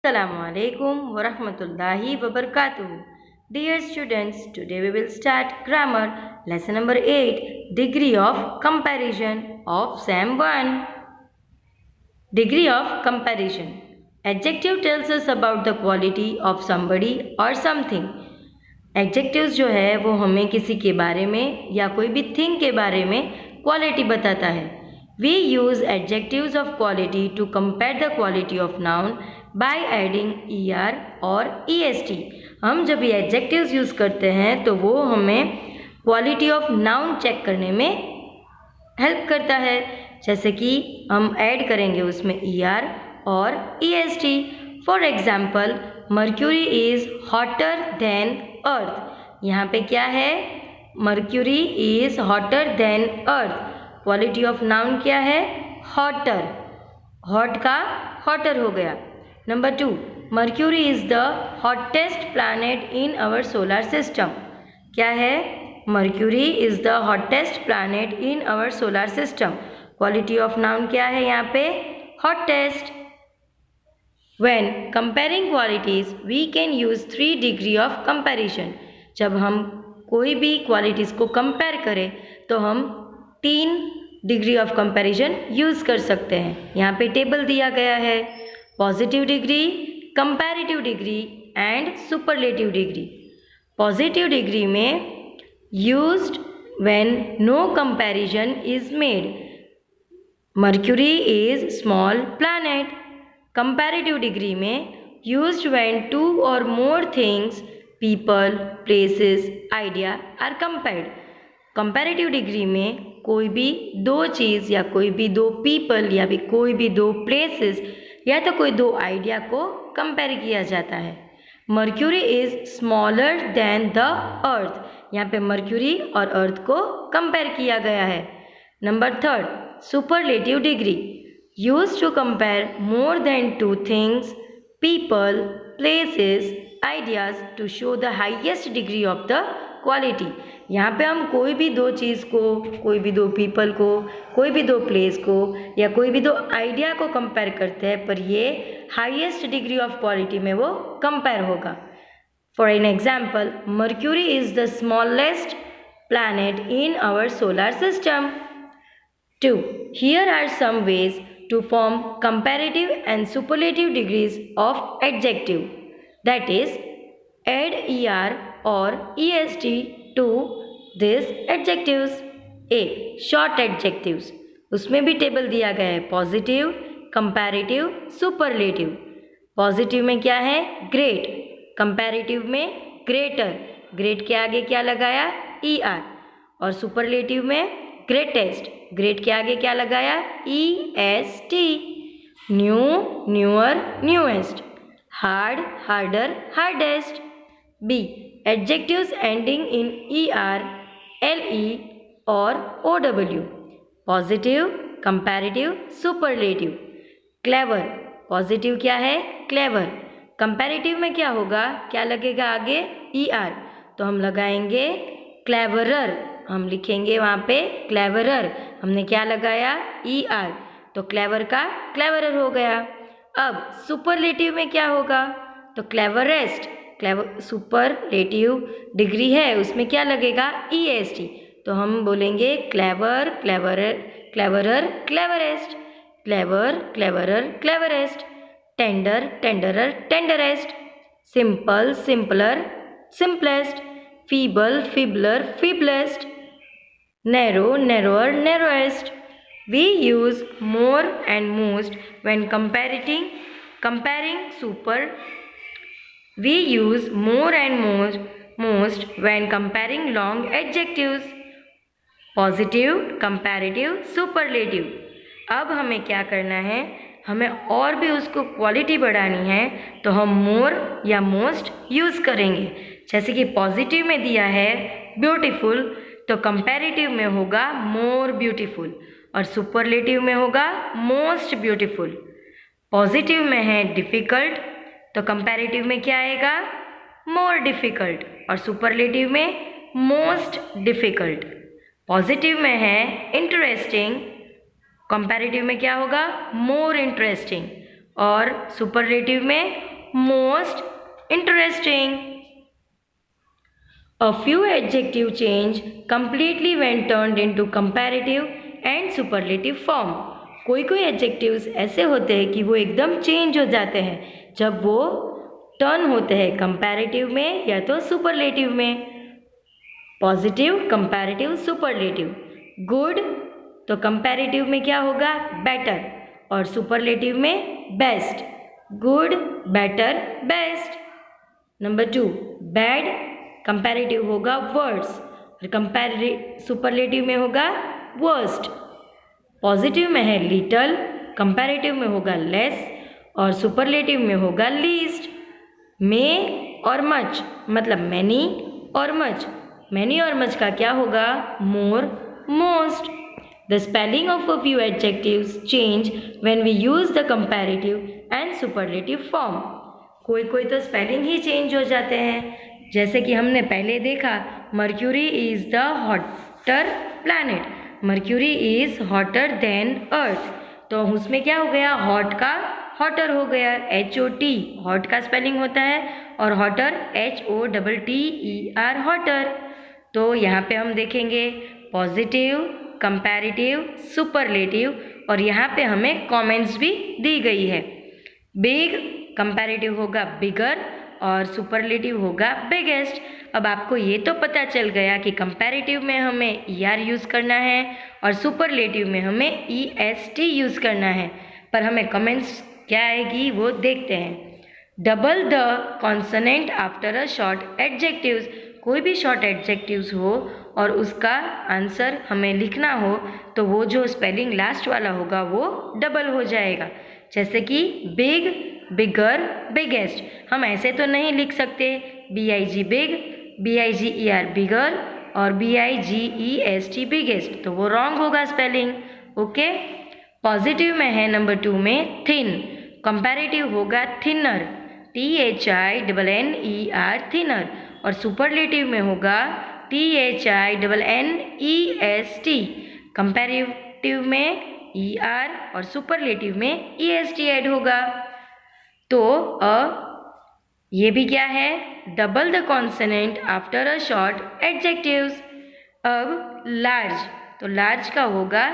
Assalamualaikum warahmatullahi wabarakatuh. Dear students, today we will start grammar lesson number 8, degree of comparison of Sam 1. Degree of comparison. Adjective tells us about the quality of somebody or something. Adjectives जो है वो हमें किसी के बारे में या कोई भी थिंग के बारे में क्वालिटी बताता है. We use adjectives of quality to compare the quality of noun by adding ER और EST. हम जब ये एडजेक्टिव्स यूज़ करते हैं तो वो हमें क्वालिटी ऑफ नाउन चेक करने में हेल्प करता है. जैसे कि हम ऐड करेंगे उसमें ER और EST. For example, Mercury is hotter than Earth. यहाँ पे क्या है? Mercury is hotter than Earth. Quality of noun क्या है? हॉटर. हॉट का हॉटर हो गया. Number 2, Mercury is the hottest planet in our solar system. क्या है? Mercury is the hottest planet in our solar system. Quality of noun क्या है यहाँ पे? Hottest. When comparing qualities, we can use 3 degree of comparison. जब हम कोई भी क्वालिटीज़ को कंपेयर करें तो हम 3 डिग्री ऑफ कंपैरिजन यूज़ कर सकते हैं. यहाँ पे टेबल दिया गया है. Positive degree, comparative degree and superlative degree. Positive degree में used when no comparison is made. Mercury is small planet. Comparative degree में used when 2 or more things, people, places, idea are compared. कंपैरेटिव degree में कोई भी 2 चीज़ या कोई भी 2 people या भी कोई भी 2 प्लेसेस या तो कोई 2 आइडिया को कंपेयर किया जाता है. Mercury is smaller than the earth. यहाँ पे मर्क्यूरी और अर्थ को कंपेयर किया गया है. Number 3, superlative degree. Used to compare more than 2 things, people, places, ideas to show the highest degree of the quality. यहाँ पे हम कोई भी 2 चीज़ को, कोई भी 2 पीपल को, कोई भी 2 प्लेस को या कोई भी 2 आइडिया को कंपेयर करते हैं, पर ये हाईएस्ट डिग्री ऑफ क्वालिटी में वो कंपेयर होगा. For an example, Mercury is the smallest planet in our solar system. 2. Here are some ways to form comparative and superlative degrees of adjective. That is, add ER or EST to these adjectives. A. Short adjectives. उसमें भी table दिया गया है. Positive, comparative, superlative. Positive में क्या है? Great. Comparative में greater. Great के आगे क्या लगाया? ER. और सुपरलेटिव में ग्रेटेस्ट. ग्रेट के आगे क्या लगाया? EST. New, newer, newest. Hard, harder, hardest. B. Adjectives ending in ER, LE और OW. Positive, comparative, superlative. Clever. Positive क्या है? क्लेवर. कंपैरेटिव में क्या होगा? क्या लगेगा आगे? ER. तो हम लगाएंगे क्लेवरर. हम लिखेंगे वहाँ पे क्लेवरर. हमने क्या लगाया? ER. तो क्लेवर का क्लेवरर हो गया. अब सुपरलेटिव में क्या होगा? तो क्लेवरेस्ट. क्लेवर सुपरलेटिव डिग्री है, उसमें क्या लगेगा? EST. तो हम बोलेंगे clever, cleverer, cleverer, cleverest. Clever, cleverer, cleverest. Tender, tenderer, tenderest. Simple, simpler, simplest. feeble, feebler, feeblest. Narrow, narrower, narrowest. We use more and most when comparing super. We use more and most when comparing long adjectives. Positive, comparative, superlative. अब हमें क्या करना है? हमें और भी उसको quality बढ़ानी है तो हम मोर या मोस्ट यूज़ करेंगे. जैसे कि पॉजिटिव में दिया है ब्यूटीफुल, तो कंपैरेटिव में होगा मोर ब्यूटीफुल और सुपरलेटिव में होगा मोस्ट ब्यूटीफुल. पॉजिटिव में है डिफ़िकल्ट, तो कंपैरेटिव में क्या आएगा? मोर डिफ़िकल्ट और सुपरलेटिव में मोस्ट डिफ़िकल्ट. पॉजिटिव में है इंटरेस्टिंग, कंपैरेटिव में क्या होगा? मोर इंटरेस्टिंग और सुपरलेटिव में most interesting. A few adjective change completely when turned into comparative and superlative form. कोई कोई एडजेक्टिव्स ऐसे होते हैं कि वो एकदम चेंज हो जाते हैं जब वो टर्न होते हैं कंपैरेटिव में या तो सुपरलेटिव में. Positive, comparative, superlative. गुड तो कंपैरेटिव में क्या होगा? बेटर. और सुपरलेटिव में best. Good, better, best. Number 2, bad comparative होगा वर्ड्स और सुपरलेटिव में होगा वर्स्ट. पॉजिटिव में है लिटल, कंपैरेटिव में होगा लेस और सुपरलेटिव में होगा लीस्ट. में और मच मतलब मैनी और मच. मैनी और मच का क्या होगा? More, most. The spelling of a few adjectives change when we use the comparative and superlative form. कोई कोई तो स्पेलिंग ही चेंज हो जाते हैं, जैसे कि हमने पहले देखा Mercury is the hotter planet. Mercury is hotter than Earth. तो उसमें क्या हो गया? हॉट का हॉटर हो गया. HOT हॉट का स्पेलिंग होता है और हॉटर HOTTER हॉटर. तो यहाँ पे हम देखेंगे पॉजिटिव, कंपैरेटिव, सुपरलेटिव और यहाँ पे हमें कमेंट्स भी दी गई है. बिग कंपैरेटिव होगा बिगर और सुपरलेटिव होगा बिगेस्ट. अब आपको ये तो पता चल गया कि कंपैरेटिव में हमें ER यूज़ करना है और सुपरलेटिव में हमें EST यूज़ करना है. पर हमें कमेंट्स क्या आएगी वो देखते हैं. Double the consonant after a short adjectives. कोई भी शॉर्ट एडजेक्टिव्स हो और उसका आंसर हमें लिखना हो तो वो जो स्पेलिंग लास्ट वाला होगा वो डबल हो जाएगा. जैसे कि बिग, बिगर, बिगेस्ट. हम ऐसे तो नहीं लिख सकते BIG बिग, BIGER बिगर और BIGEST बिगेस्ट, तो वो रॉन्ग होगा स्पेलिंग. ओके. पॉजिटिव में है नंबर 2 में थिन. कंपैरेटिव होगा थिनर, THINNER थिनर. और सुपरलेटिव में होगा THINNEST. कंपैरेटिव में ER और सुपरलेटिव में EST ऐड होगा. तो ये भी क्या है? Double the consonant after a short adjectives. अब लार्ज, तो लार्ज का होगा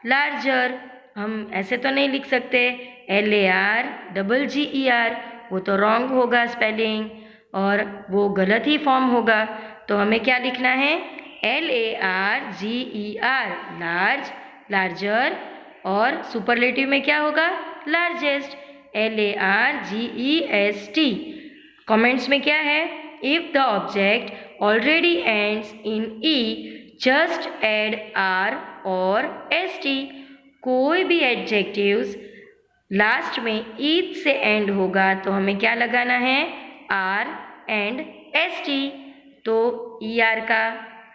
लार्जर. हम ऐसे तो नहीं लिख सकते LARGGER, वो तो रॉन्ग होगा स्पेलिंग और वो गलत ही फॉर्म होगा. तो हमें क्या लिखना है? LARGER large, larger. और सुपरलेटिव में क्या होगा? Largest, LARGEST. कमेंट्स में क्या है? If the object already ends in E just add R और ST. कोई भी एडजेक्टिव्स लास्ट में ईच से एंड होगा तो हमें क्या लगाना है? R and ST. तो ER का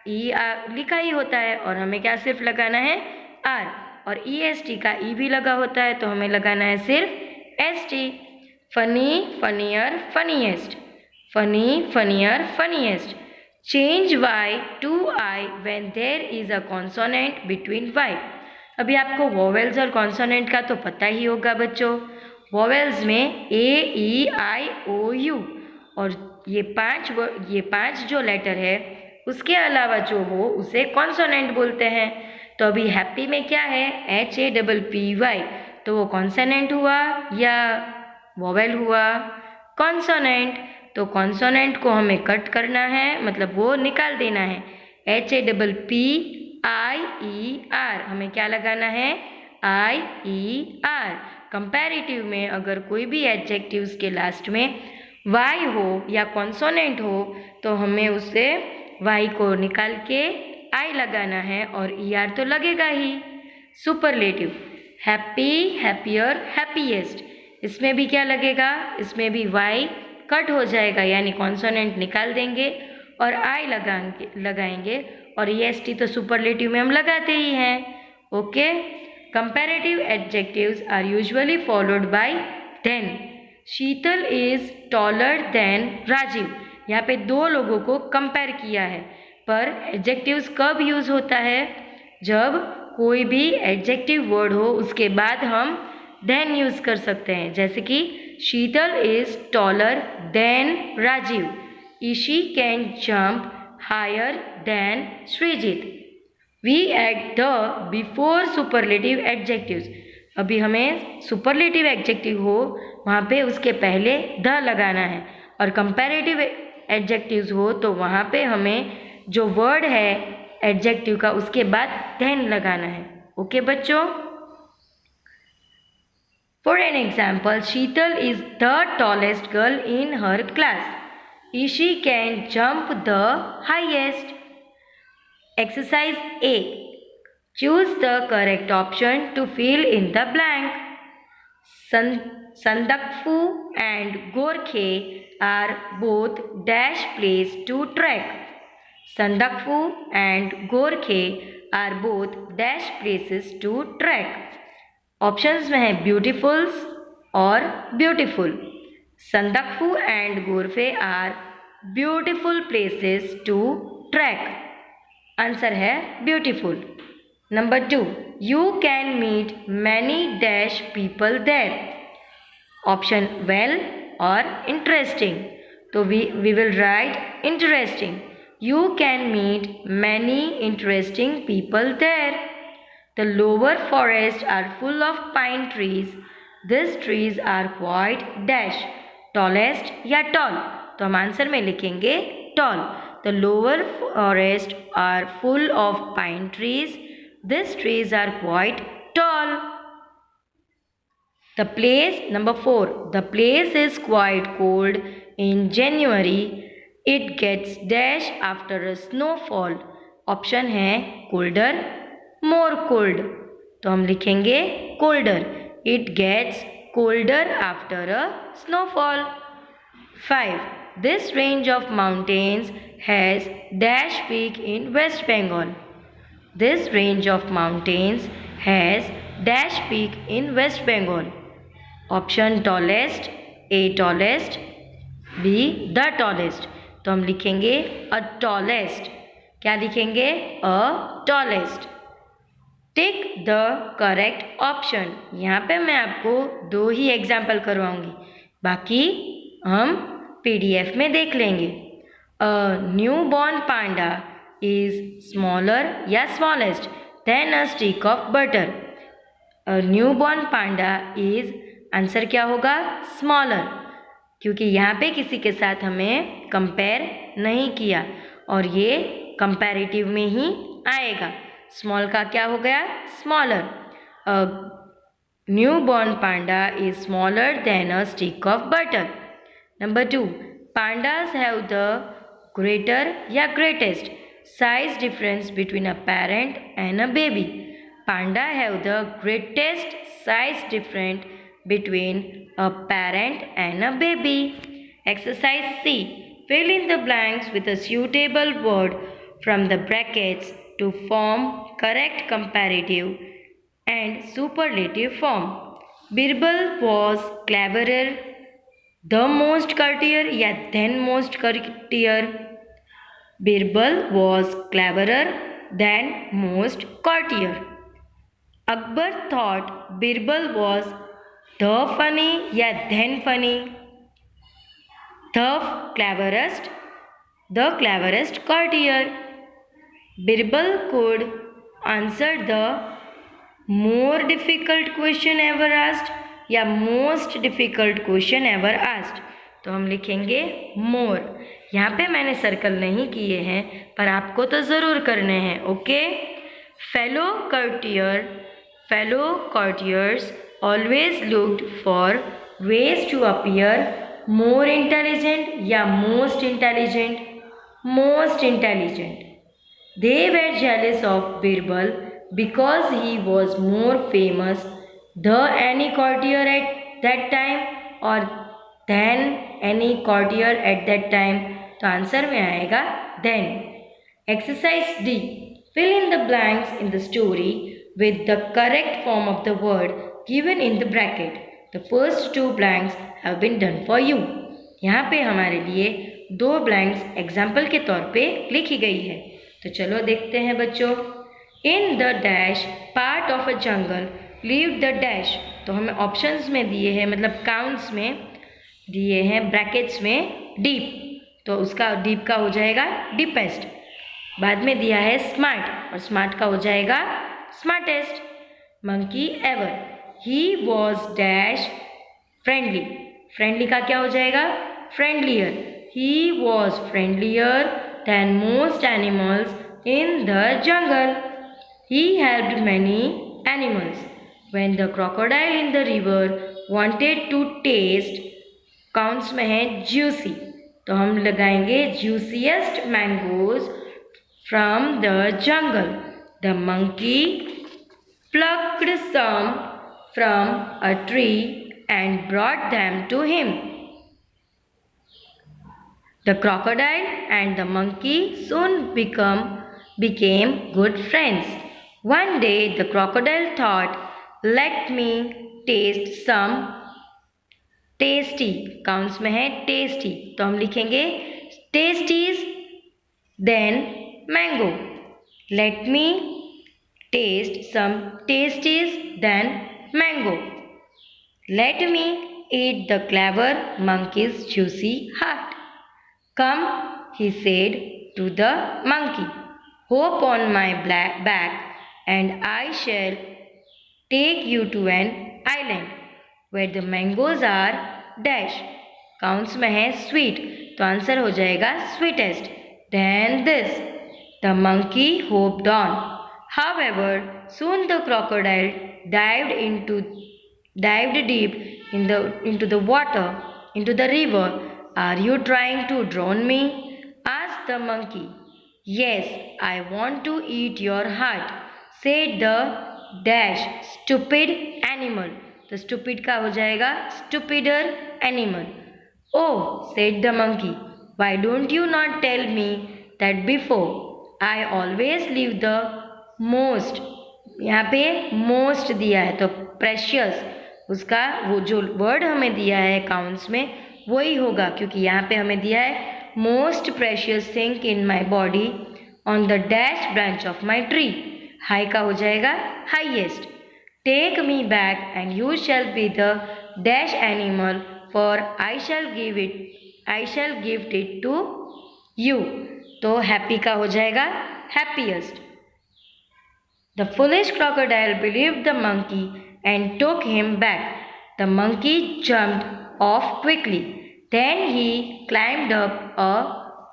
ER लिखा ही होता है और हमें क्या सिर्फ लगाना है? R. और EST का E भी लगा होता है तो हमें लगाना है सिर्फ ST. Funny, funnier, funniest. Funny, funnier, funniest. Change Y to I when there is a consonant between Y. अभी आपको वोवेल्स और कॉन्सोनेंट का तो पता ही होगा बच्चों. वोवेल्स में AEIOU और ये पांच जो लेटर है उसके अलावा जो हो उसे कॉन्सोनेंट बोलते हैं. तो अभी हैप्पी में क्या है? HAPPY. तो वो कॉन्सोनेंट हुआ या वोवेल हुआ? कॉन्सोनेंट. तो कॉन्सोनेंट को हमें कट करना है, मतलब वो निकाल देना है. HAPPIER. हमें क्या लगाना है? IER. कंपैरेटिव में अगर कोई भी एडजेक्टिव्स के लास्ट में Y हो या कॉन्सोनेंट हो तो हमें उससे Y को निकाल के I लगाना है और ER तो लगेगा ही. Superlative happy, happier, happiest. इसमें भी क्या लगेगा? इसमें भी Y कट हो जाएगा यानी कॉन्सोनेंट निकाल देंगे और I लगाएंगे और EST तो सुपरलेटिव में हम लगाते ही हैं. Okay. Comparative adjectives are usually followed by than. Sheetal is taller than Rajeev. यहाँ पे दो लोगों को कंपेयर किया है, पर एडजेक्टिव्स कब यूज़ होता है? जब कोई भी एडजेक्टिव वर्ड हो उसके बाद हम देन यूज़ कर सकते हैं. जैसे कि Sheetal is taller than Rajiv. Ishi can jump higher than Srijit. We add the before superlative adjectives. अभी हमें सुपरलेटिव एडजेक्टिव हो वहाँ पे उसके पहले द लगाना है, और कंपैरेटिव एडजेक्टिव्स हो तो वहाँ पे हमें जो वर्ड है एडजेक्टिव का उसके बाद देन लगाना है। ओके बच्चों। For an example, Sheetal is the tallest girl in her class. Ishi can jump the highest. Exercise A. Choose the correct option to fill in the blank. Sandakphu and Gorkhe are both dash place to trek. Sandakphu and Gorkhe are both dash places to trek. Options में है beautifuls और beautiful. Sandakphu and Gorkhey are beautiful places to trek. Answer है beautiful. Number 2. You can meet many dash people there. Option well और interesting. तो we will write interesting. You can meet many interesting people there. The lower forest are full of pine trees. This trees are quite dash tallest या tall. तो हम answer में लिखेंगे tall. The lower forests are full of pine trees. These trees are quite tall. The place, number 4. The place is quite cold in January. It gets dash after a snowfall. Option है colder, more cold. तो हम लिखेंगे colder. It gets colder after a snowfall. 5. This range of mountains has dash peak in West Bengal. This range of mountains has dash peak in West Bengal. Option tallest, A tallest, B the tallest. तो हम लिखेंगे a tallest. क्या लिखेंगे? a tallest. Tick the correct option. यहाँ पे मैं आपको 2 ही example करवाऊँगी, बाकी हम PDF में देख लेंगे. A newborn panda is smaller या smallest than a stick of butter. A newborn panda is, answer क्या होगा? Smaller, क्योंकि यहाँ पे किसी के साथ हमें कंपेयर नहीं किया और ये कंपैरेटिव में ही आएगा. स्मॉल का क्या हो गया? Smaller. A newborn panda is smaller than a stick of butter. Number 2. Pandas have the greater या greatest size difference between a parent and a baby. Panda have the greatest size difference between a parent and a baby. Exercise C. Fill in the blanks with a suitable word from the brackets to form correct comparative and superlative form. Birbal was cleverer, the most courtier या then most courtier. Birbal was cleverer than most courtier. Akbar thought Birbal was the funny या then funny. The cleverest courtier. Birbal could answer the more difficult question ever asked या most difficult question ever asked. तो हम लिखेंगे मोर. यहाँ पे मैंने circle नहीं किए हैं, पर आपको तो ज़रूर करने हैं. Okay. Fellow courtiers always looked for ways to appear more intelligent या most intelligent. They were jealous of Birbal because he was more famous than any courtier at that time or than any courtier at that time. तो answer में आएगा then. Exercise D. Fill in the blanks in the story with the correct form of the word given in the bracket. The first 2 blanks have been done for you. यहाँ पे हमारे लिए 2 blanks example के तौर पे लिखी गई है. तो चलो देखते हैं बच्चों. In the dash part of a jungle lived the dash. तो हमें ऑप्शंस में दिए हैं, मतलब काउंट्स में दिए हैं ब्रैकेट्स में डीप, तो उसका डीप का हो जाएगा डीपेस्ट। बाद में दिया है स्मार्ट, और स्मार्ट का हो जाएगा smartest. Monkey ever, he was dash friendly, friendly का क्या हो जाएगा friendlier, he was friendlier than most animals in the jungle, he helped many animals when the crocodile in the river wanted to taste, counts में है juicy, तो हम लगाएंगे juiciest mangoes from the jungle, the monkey plucked some from a tree and brought them to him. The crocodile and the monkey soon became good friends. One day the crocodile thought, let me taste some tasty, counts में है tasty, तो हम लिखेंगे tasties then mango. Let me taste some tasties than mango. Let me eat the clever monkey's juicy heart. Come, he said to the monkey, hop on my back and I shall take you to an island where the mangoes are dash. Counts में है sweet, तो answer हो जाएगा sweetest than this. The monkey hopped on, however, soon the crocodile dived deep into the water, into the river. Are you trying to drown me? Asked the monkey. Yes, I want to eat your heart, said the dash stupid animal. तो stupid का हो जाएगा stupider animal. Oh, said the monkey, why don't you not tell me that before? I always leave the most, यहाँ पे most दिया है तो precious, उसका वो जो वर्ड हमें दिया है काउंट्स में वही होगा, क्योंकि यहाँ पे हमें दिया है most precious thing in my body on the dash branch of my tree, high का हो जाएगा highest. Take me back and you shall be the dash animal for I shall gift it to you, तो happy का हो जाएगा happiest. The foolish crocodile believed the monkey and took him back. The monkey jumped off quickly. Then he climbed up a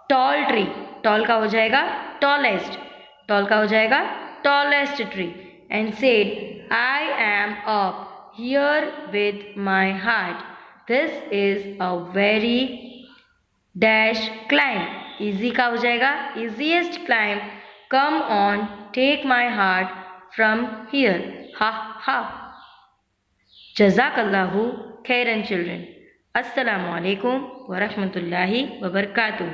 tall tree. Tall का हो जाएगा tallest. Tall का हो जाएगा tallest tree. And said, I am up here with my heart. This is a very dash climb. Easy का हो जाएगा easiest climb. Come on, take my heart from here. Ha ha. Jazakallahu khairan children. Assalamu alaikum wa rahmatullahi wa barakatuh.